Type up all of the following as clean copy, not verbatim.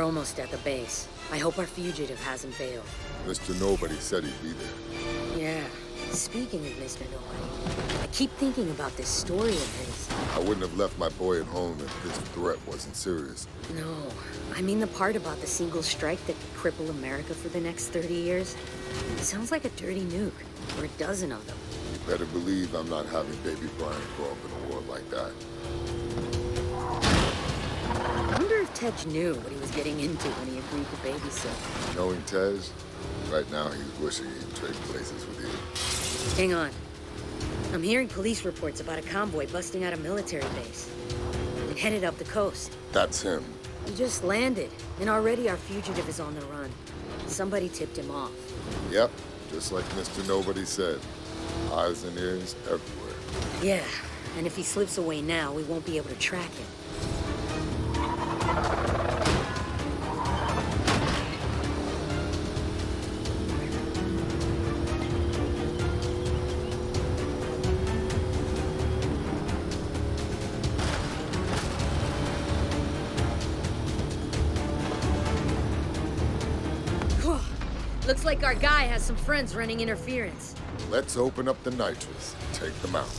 almost at the base. I hope our fugitive hasn't bailed. Mr. Nobody said he'd be there. Yeah. Speaking of Mr. Nobody, I keep thinking about this story of his. I wouldn't have left my boy at home if this threat wasn't serious. No, I mean the part about the single strike that could cripple America for the next 30 years. It sounds like a dirty nuke, or a dozen of them. You better believe I'm not having baby Brian grow up in a world like that. I wonder if Tej knew what he was getting into when he agreed to babysit. Knowing Tej, right now he's wishing he'd trade places with you. Hang on. I'm hearing police reports about a convoy busting out a military base. It headed up the coast. That's him. He just landed, and already our fugitive is on the run. Somebody tipped him off. Yep, just like Mr. Nobody said. Eyes and ears everywhere. Yeah, and if he slips away now, we won't be able to track him. Looks like our guy has some friends running interference. Let's open up the nitrous and take them out.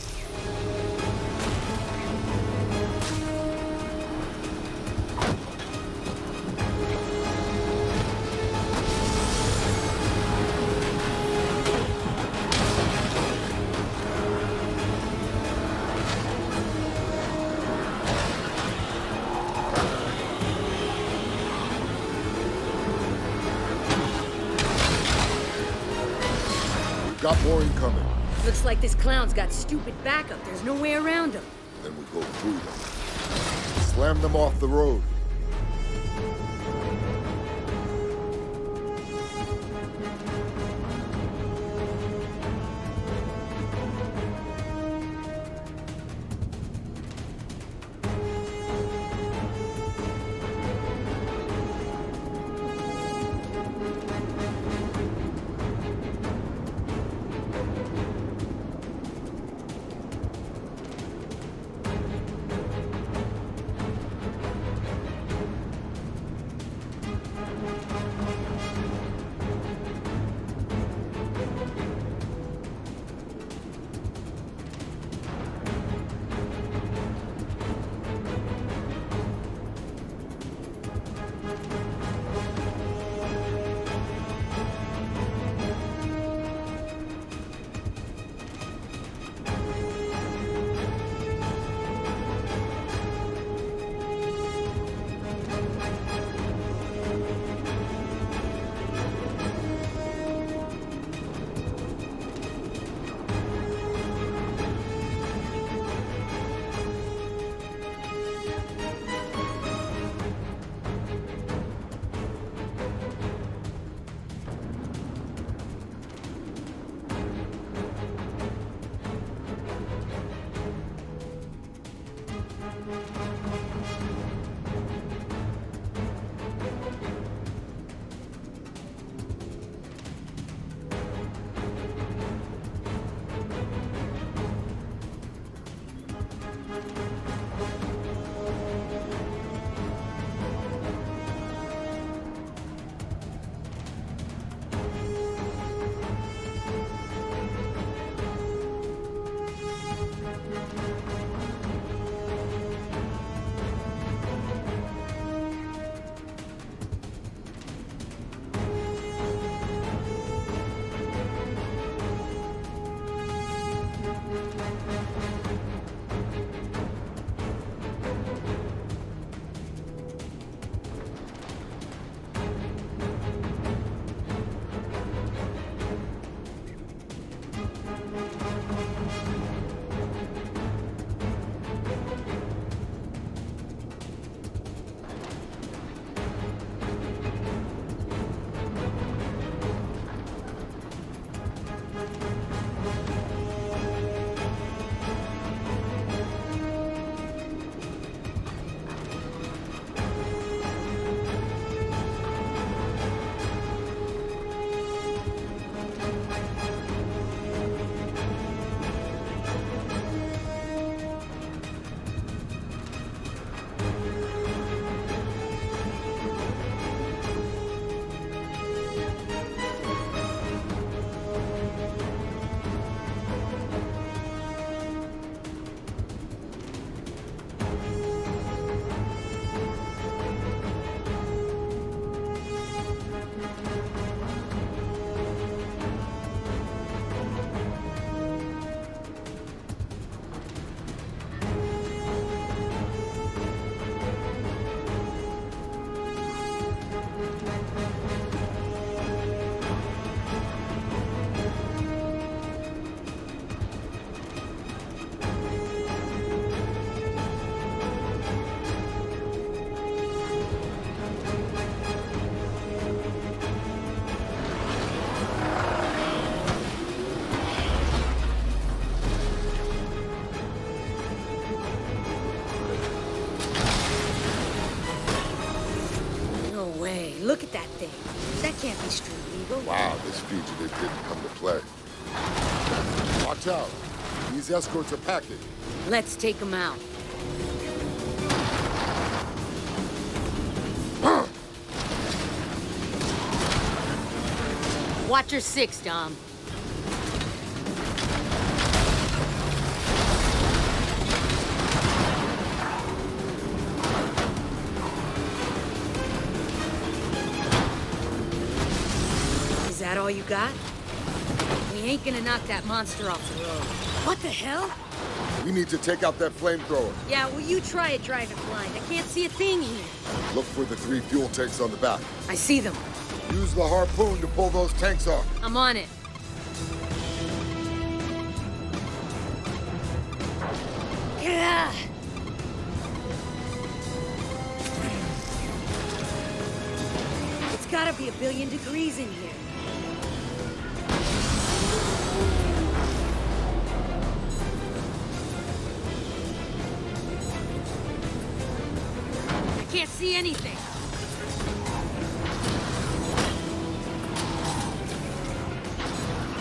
Got more incoming. Looks like this clown's got stupid backup. There's no way around him. Then we go through them. Slam them off the road. look at that thing. That can't be street legal. Wow, this fugitive didn't come to play. Watch out. These escorts are packing. Let's take them out. Watch your six, Dom. Is that all you got? We ain't gonna knock that monster off the road. What the hell? We need to take out that flamethrower. Yeah, well, you try it driving blind. I can't see a thing here. Look for the 3 fuel tanks on the back. I see them. Use the harpoon to pull those tanks off. I'm on it. Yeah. It's gotta be 1,000,000,000 degrees in here. I can't see anything.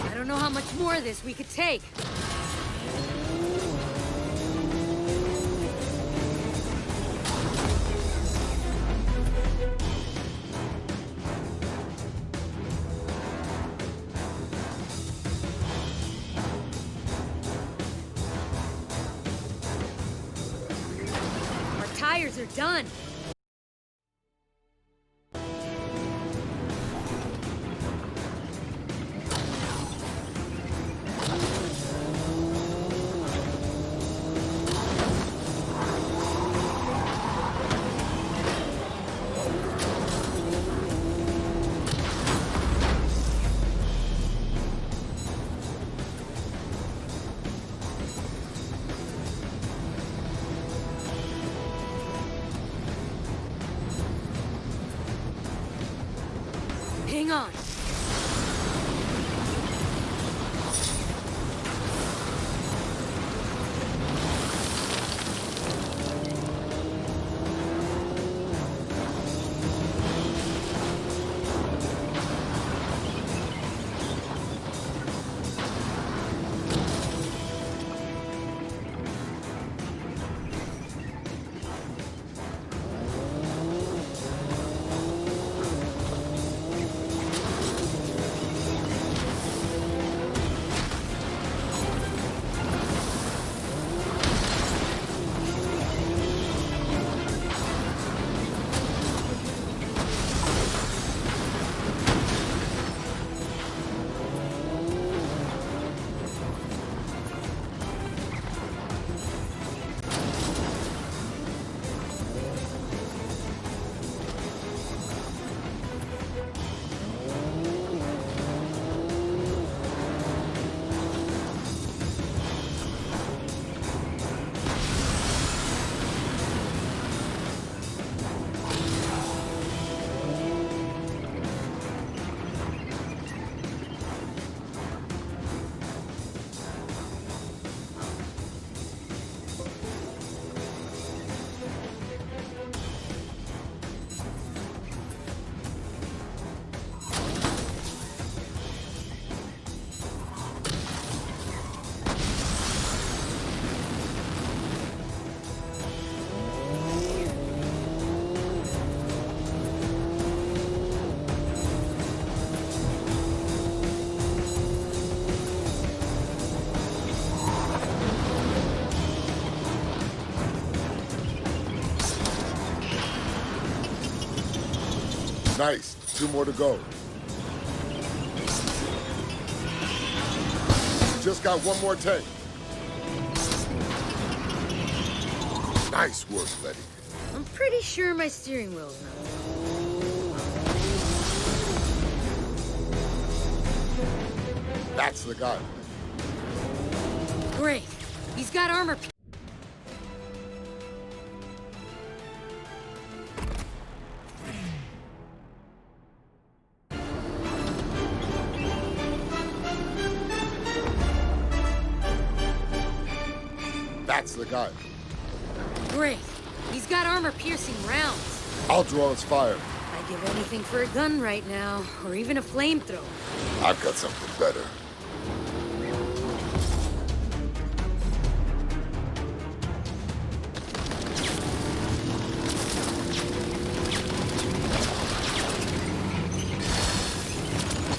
I don't know how much more of this we could take. Our tires are done. Hang on. Nice. 2 more to go. Just got 1 more tank. Nice work, Letty. I'm pretty sure my steering wheel's not. That's the guy. Great. He's got armor. That's the guy. Great. He's got armor-piercing rounds. I'll draw his fire. I give anything for a gun right now, or even a flamethrower. I've got something better.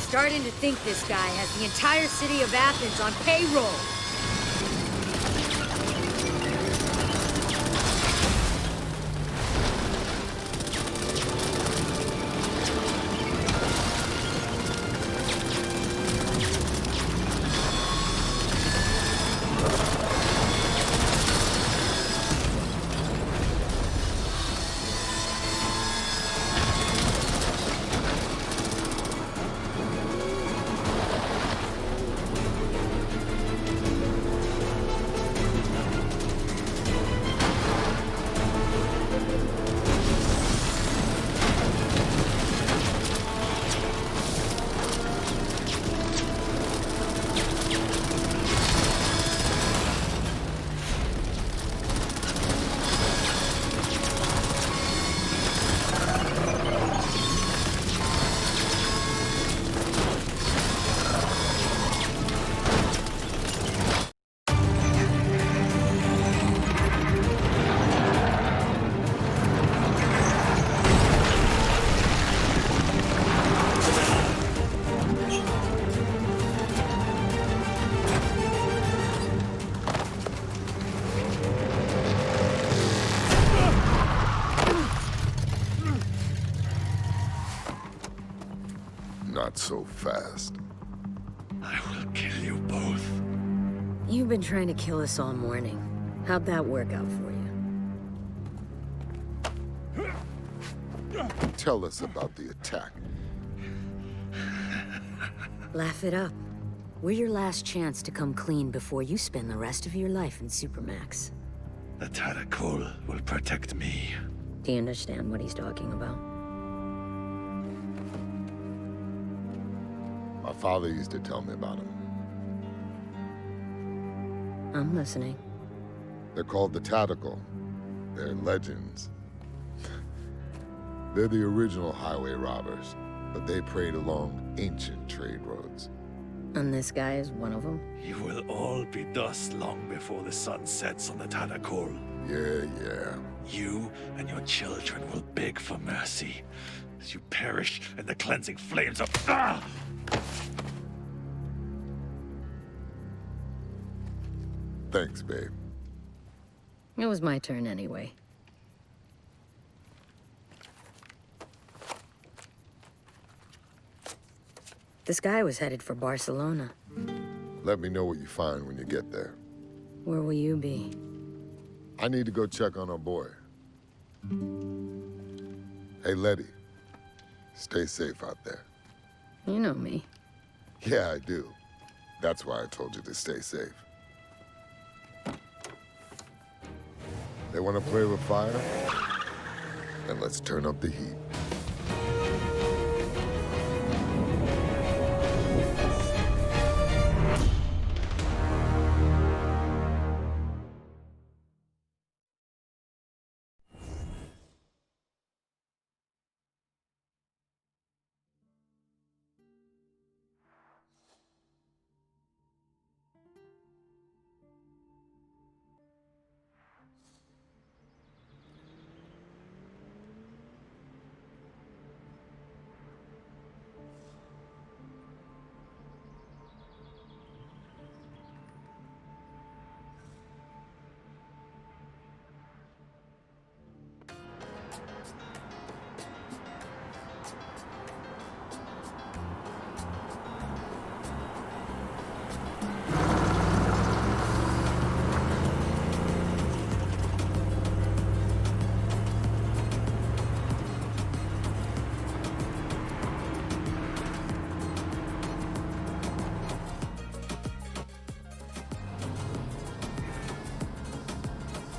Starting to think this guy has the entire city of Athens on payroll. Not so fast. I will kill you both. You've been trying to kill us all morning. How'd that work out for you? Tell us about the attack. Laugh it up. We're your last chance to come clean before you spend the rest of your life in Supermax. The Taracol will protect me. Do you understand what he's talking about? My father used to tell me about them. I'm listening. They're called the Tactical. They're legends. They're the original highway robbers, but they preyed along ancient trade roads. And this guy is one of them? You will all be dust long before the sun sets on the Taracol. Yeah. You and your children will beg for mercy as you perish in the cleansing flames of... Ah! Thanks, babe. It was my turn anyway. This guy was headed for Barcelona. Let me know what you find when you get there. Where will you be? I need to go check on our boy. Hey, Letty. Stay safe out there. You know me. Yeah, I do. That's why I told you to stay safe. They want to play with fire? Then let's turn up the heat.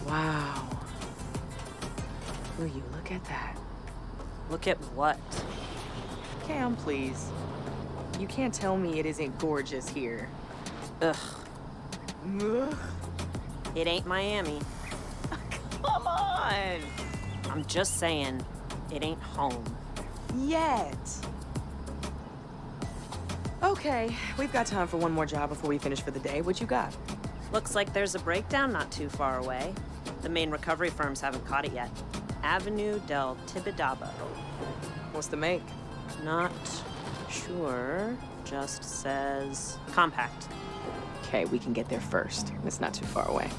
Wow. Will you look at that? Look at what? Cam, please. You can't tell me it isn't gorgeous here. Ugh, Ugh. it ain't Miami. Come on! I'm just saying, it ain't home. Yet. Okay, we've got time for one more job before we finish for the day. What you got? Looks like there's a breakdown not too far away. The main recovery firms haven't caught it yet. Avenue del Tibidabo. What's the make? Not sure. Just says compact. Okay, we can get there first. It's not too far away.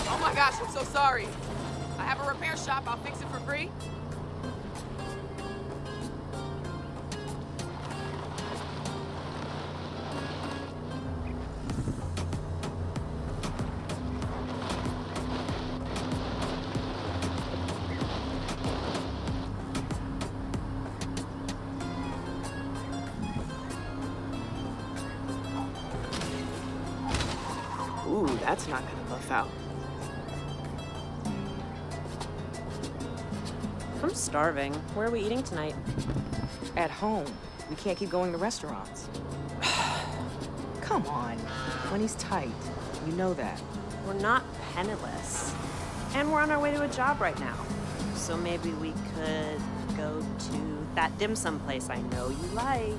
Oh my gosh, I'm so sorry. I have a repair shop. I'll fix it for free. Ooh, that's not gonna buff out. I'm starving. Where are we eating tonight? At home, we can't keep going to restaurants. Come on, money's tight. You know that. We're not penniless. And we're on our way to a job right now. So maybe we could go to that dim sum place I know you like.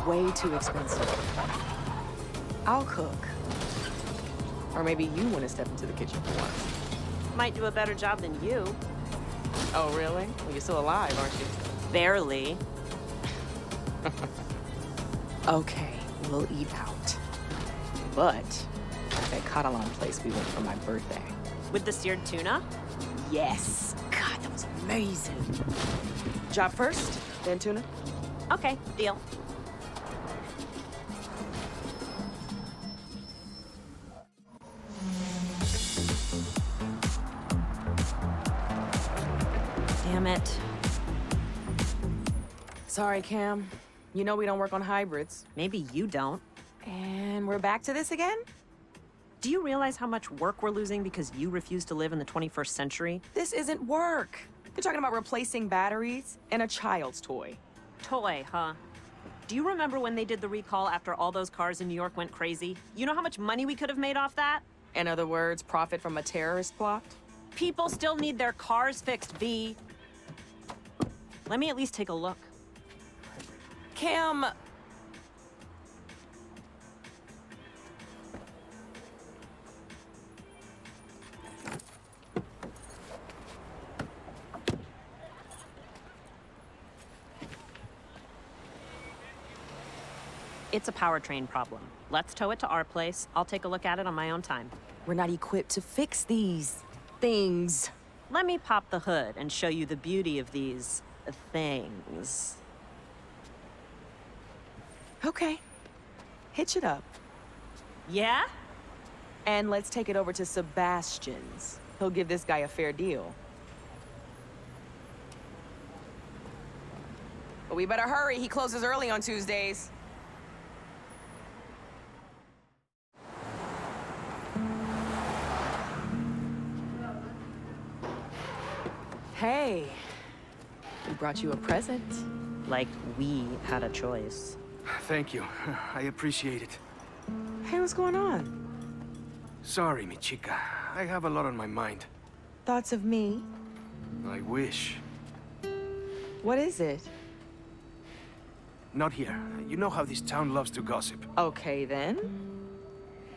Way too expensive. I'll cook. Or maybe you want to step into the kitchen for once. Might do a better job than you. Oh, really? Well, you're still alive, aren't you? Barely. Okay, we'll eat out. But that Catalan place we went for my birthday. With the seared tuna? Yes. God, that was amazing. Job first, then tuna? Okay, deal. Damn it. Sorry, Cam. You know we don't work on hybrids. Maybe you don't. And we're back to this again? Do you realize how much work we're losing because you refuse to live in the 21st century? This isn't work. You're talking about replacing batteries and a child's toy. Toy, huh? Do you remember when they did the recall after all those cars in New York went crazy? You know how much money we could have made off that? In other words, profit from a terrorist plot? People still need their cars fixed, V. Let me at least take a look. Cam... It's a powertrain problem. Let's tow it to our place. I'll take a look at it on my own time. We're not equipped to fix these things. Let me pop the hood and show you the beauty of these things. Okay. Hitch it up. Yeah? And let's take it over to Sebastian's. He'll give this guy a fair deal. But we better hurry. He closes early on Tuesdays. Hey, we brought you a present. Like we had a choice. Thank you. I appreciate it. Hey, what's going on? Sorry, mi chica. I have a lot on my mind. Thoughts of me? I wish. What is it? Not here. You know how this town loves to gossip. Okay, then.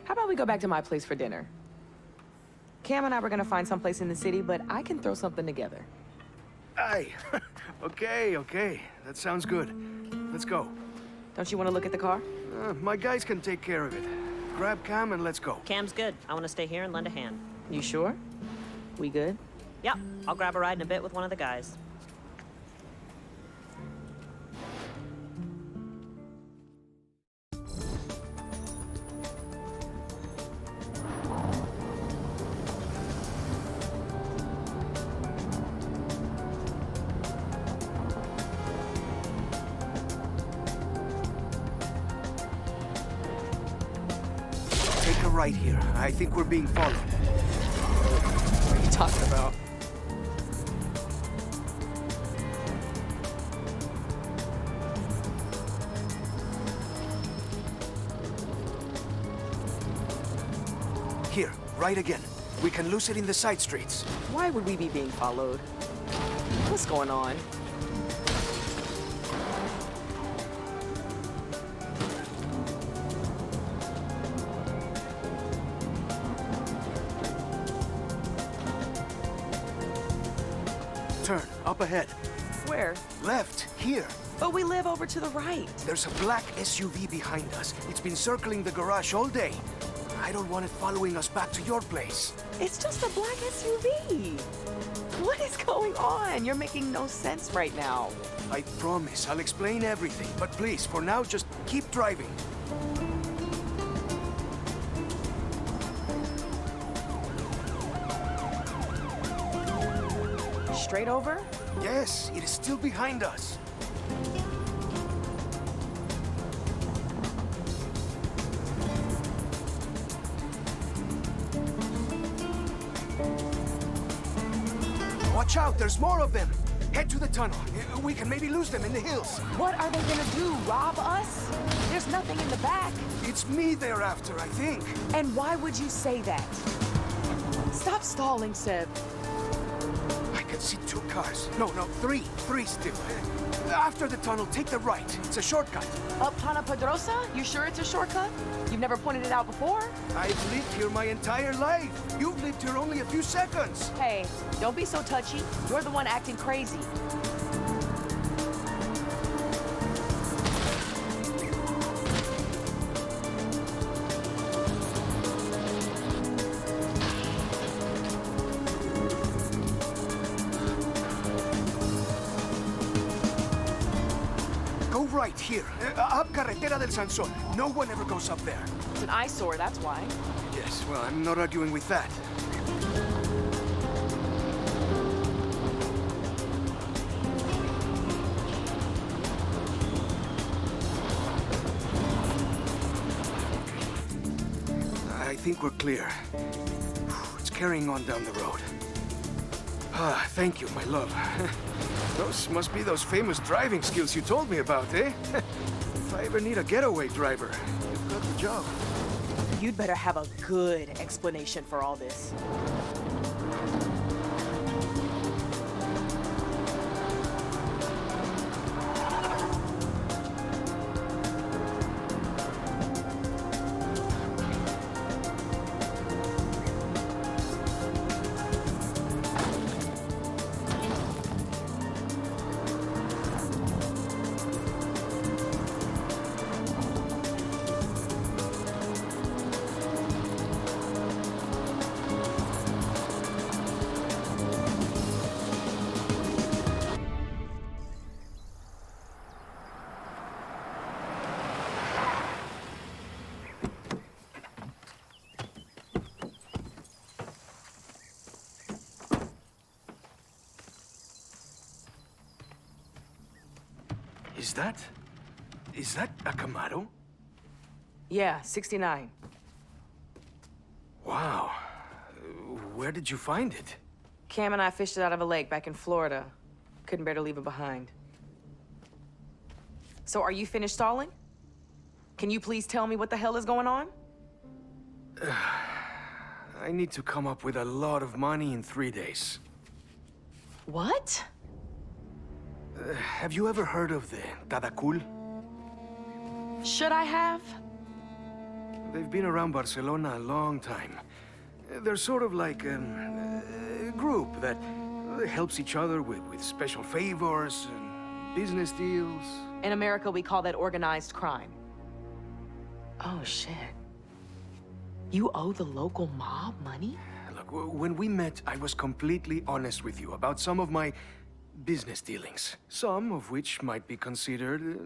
How about we go back to my place for dinner? Cam and I were gonna find someplace in the city, but I can throw something together. Aye. Okay. That sounds good. Let's go. Don't you want to look at the car? My guys can take care of it. Grab Cam and let's go. Cam's good. I want to stay here and lend a hand. You sure? We good? Yep, I'll grab a ride in a bit with one of the guys. Take a right here. I think we're being followed. What are you talking about? Here, right again. We can lose it in the side streets. Why would we be being followed? What's going on? Turn, up ahead. Where? Left, here. But we live over to the right. There's a black SUV behind us. It's been circling the garage all day. I don't want it following us back to your place. It's just a black SUV. What is going on? You're making no sense right now. I promise I'll explain everything, but please, for now, just keep driving. Straight over? Yes, it is still behind us. Watch out, there's more of them. Head to the tunnel. We can maybe lose them in the hills. What are they gonna do, rob us? There's nothing in the back. It's me they're after, I think. And why would you say that? Stop stalling, Seb. I can see 2 cars. No, three. Three still. After the tunnel, take the right. It's a shortcut. Up Pana Pedrosa? You sure it's a shortcut? You've never pointed it out before? I've lived here my entire life. You've lived here only a few seconds. Hey, don't be so touchy. You're the one acting crazy. Go right here. Up Carretera del Sansón. No one ever goes up there. It's an eyesore, that's why. Yes, well, I'm not arguing with that. I think we're clear. It's carrying on down the road. Ah, thank you, my love. Those must be those famous driving skills you told me about, eh? If I ever need a getaway driver, you've got the job. You'd better have a good explanation for all this. Is that a Camaro? Yeah, 69. Wow. Where did you find it? Cam and I fished it out of a lake back in Florida. Couldn't bear to leave it behind. So are you finished stalling? Can you please tell me what the hell is going on? I need to come up with a lot of money in 3 days. What? Have you ever heard of the Tadakul? Should I have? They've been around Barcelona a long time. They're sort of like a group that helps each other with special favors and business deals. In America, we call that organized crime. Oh, shit. You owe the local mob money? Look, when we met, I was completely honest with you about some of my business dealings. Some of which might be considered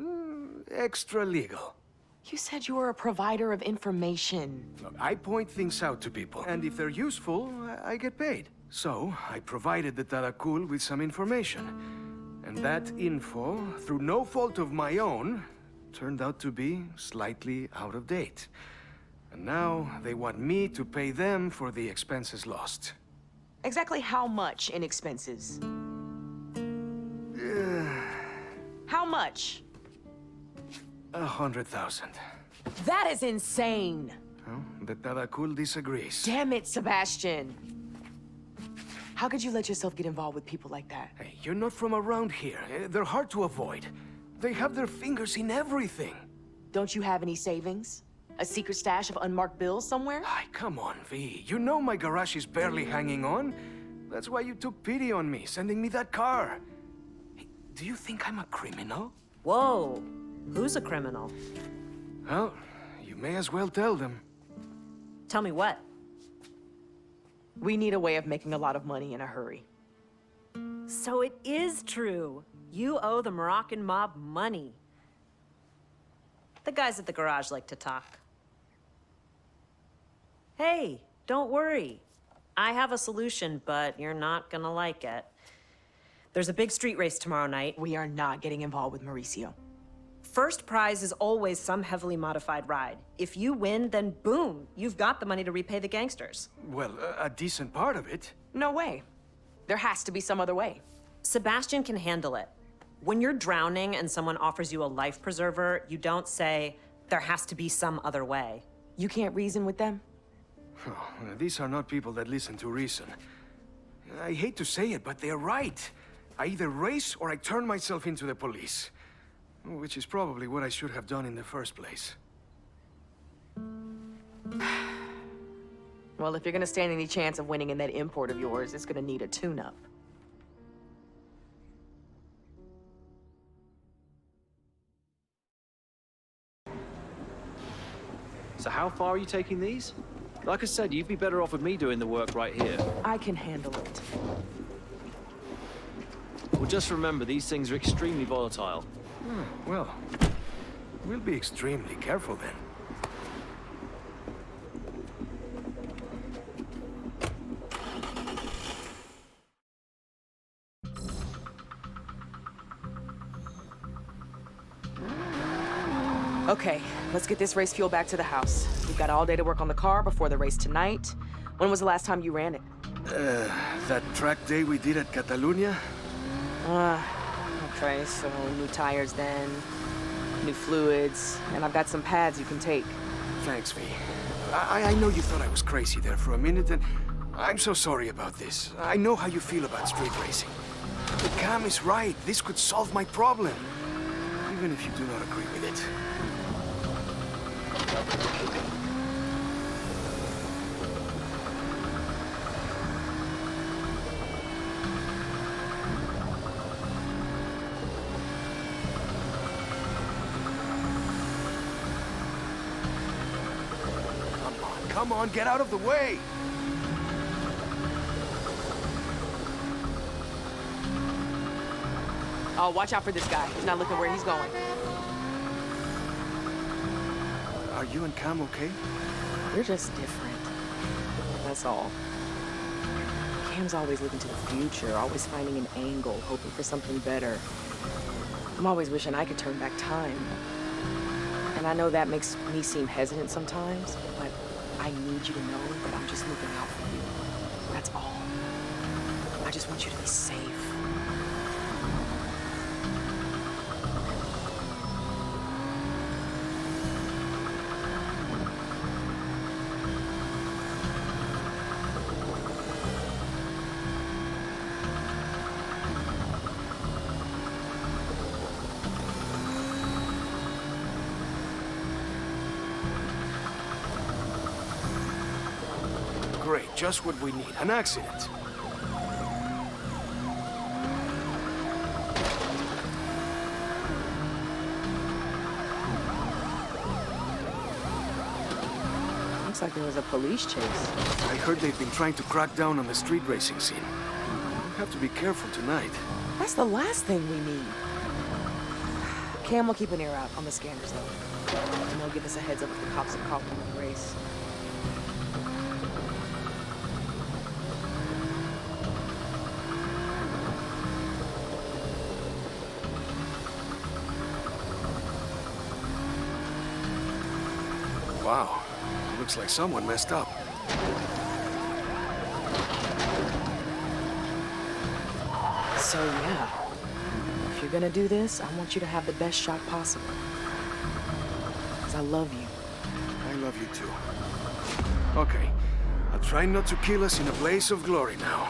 extra-legal. You said you were a provider of information. Look, I point things out to people, and if they're useful, I get paid. So, I provided the Tadakul with some information. And that info, through no fault of my own, turned out to be slightly out of date. And now they want me to pay them for the expenses lost. Exactly how much in expenses? How much? 100,000. That is insane. Well, the Tadakul disagrees. Damn it, Sebastian! How could you let yourself get involved with people like that? Hey, you're not from around here. They're hard to avoid. They have their fingers in everything. Don't you have any savings? A secret stash of unmarked bills somewhere? Ay, come on, V. You know my garage is barely hanging on. That's why you took pity on me, sending me that car. Hey, do you think I'm a criminal? Whoa, who's a criminal? Well, you may as well tell them. Tell me what? We need a way of making a lot of money in a hurry. So it is true. You owe the Moroccan mob money. The guys at the garage like to talk. Hey, don't worry. I have a solution, but you're not gonna like it. There's a big street race tomorrow night. We are not getting involved with Mauricio. First prize is always some heavily modified ride. If you win, then boom, you've got the money to repay the gangsters. Well, a decent part of it. No way. There has to be some other way. Sebastian can handle it. When you're drowning and someone offers you a life preserver, you don't say, there has to be some other way. You can't reason with them? Oh, these are not people that listen to reason. I hate to say it, but they're right. I either race or I turn myself into the police. Which is probably what I should have done in the first place. Well, if you're gonna stand any chance of winning in that import of yours, it's gonna need a tune-up. So how far are you taking these? Like I said, you'd be better off with me doing the work right here. I can handle it. Well, just remember, these things are extremely volatile. Well, we'll be extremely careful then. Okay, let's get this race fuel back to the house. We've got all day to work on the car before the race tonight. When was the last time you ran it? That track day we did at Catalunya? Okay, so new tires then, new fluids, and I've got some pads you can take. Thanks, V. I know you thought I was crazy there for a minute, and I'm so sorry about this. I know how you feel about street racing. But Cam is right. This could solve my problem. Even if you do not agree with it. Come on, get out of the way! Oh, watch out for this guy. He's not looking where he's going. Are you and Cam okay? We're just different. That's all. Cam's always looking to the future, always finding an angle, hoping for something better. I'm always wishing I could turn back time. And I know that makes me seem hesitant sometimes, but I need you to know that I'm just looking out for you. That's all. I just want you to be safe. Great, just what we need. An accident. Looks like there was a police chase. I heard they've been trying to crack down on the street racing scene. We have to be careful tonight. That's the last thing we need. Cam will keep an ear out on the scanners, though. And they'll give us a heads up if the cops are caught in the race. Wow. Looks like someone messed up. So, yeah. If you're gonna do this, I want you to have the best shot possible. 'Cause I love you. I love love you too. Okay, I'll try not to kill us in a blaze of glory now.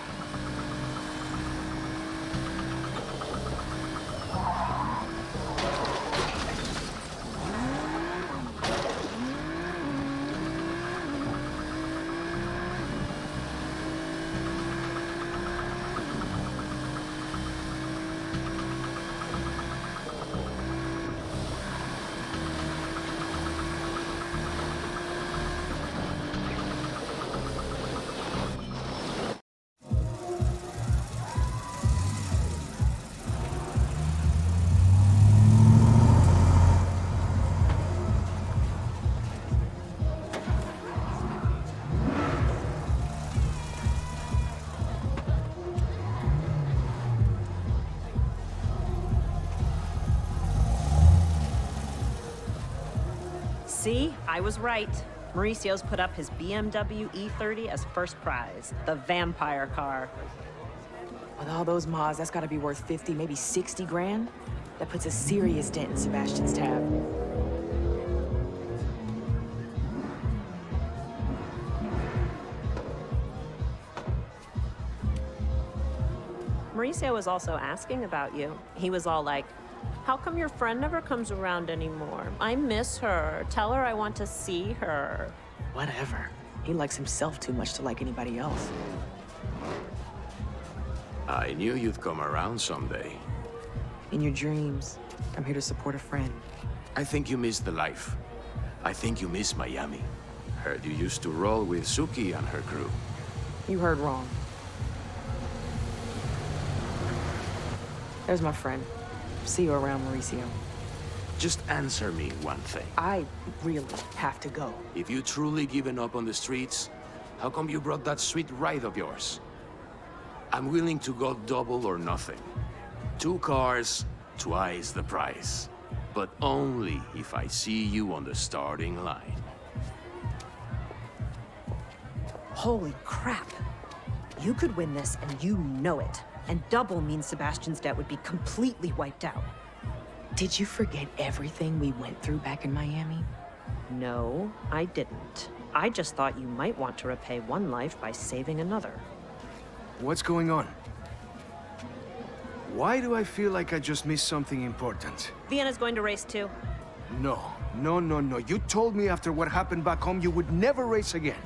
See? I was right. Mauricio's put up his BMW E30 as first prize, the vampire car. With all those mods, that's gotta be worth 50, maybe 60 grand. That puts a serious dent in Sebastian's tab. Mauricio was also asking about you. He was all like, how come your friend never comes around anymore? I miss her. Tell her I want to see her. Whatever. He likes himself too much to like anybody else. I knew you'd come around someday. In your dreams, I'm here to support a friend. I think you miss the life. I think you miss Miami. Heard you used to roll with Suki and her crew. You heard wrong. There's my friend. See you around, Mauricio. Just answer me one thing. I really have to go. If you truly given up on the streets, how come you brought that sweet ride of yours? I'm willing to go double or nothing. 2 cars, twice the price. But only if I see you on the starting line. Holy crap. You could win this and you know it. And double means Sebastian's debt would be completely wiped out. Did you forget everything we went through back in Miami? No, I didn't. I just thought you might want to repay one life by saving another. What's going on? Why do I feel like I just missed something important? Vienna's going to race too. No. You told me after what happened back home you would never race again.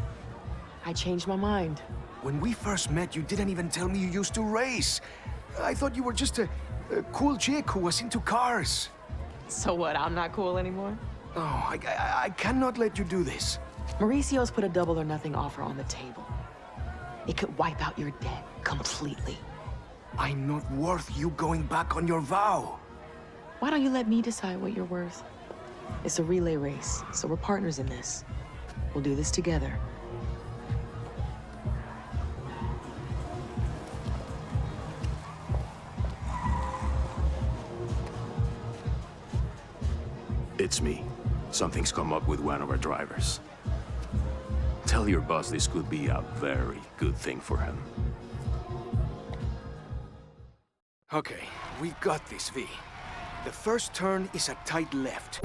I changed my mind. When we first met, you didn't even tell me you used to race. I thought you were just a cool chick who was into cars. So what, I'm not cool anymore? Oh, I cannot let you do this. Mauricio's put a double or nothing offer on the table. It could wipe out your debt completely. I'm not worth you going back on your vow. Why don't you let me decide what you're worth? It's a relay race, so we're partners in this. We'll do this together. It's me. Something's come up with one of our drivers. Tell your boss this could be a very good thing for him. Okay, we got this, V. The first turn is a tight left.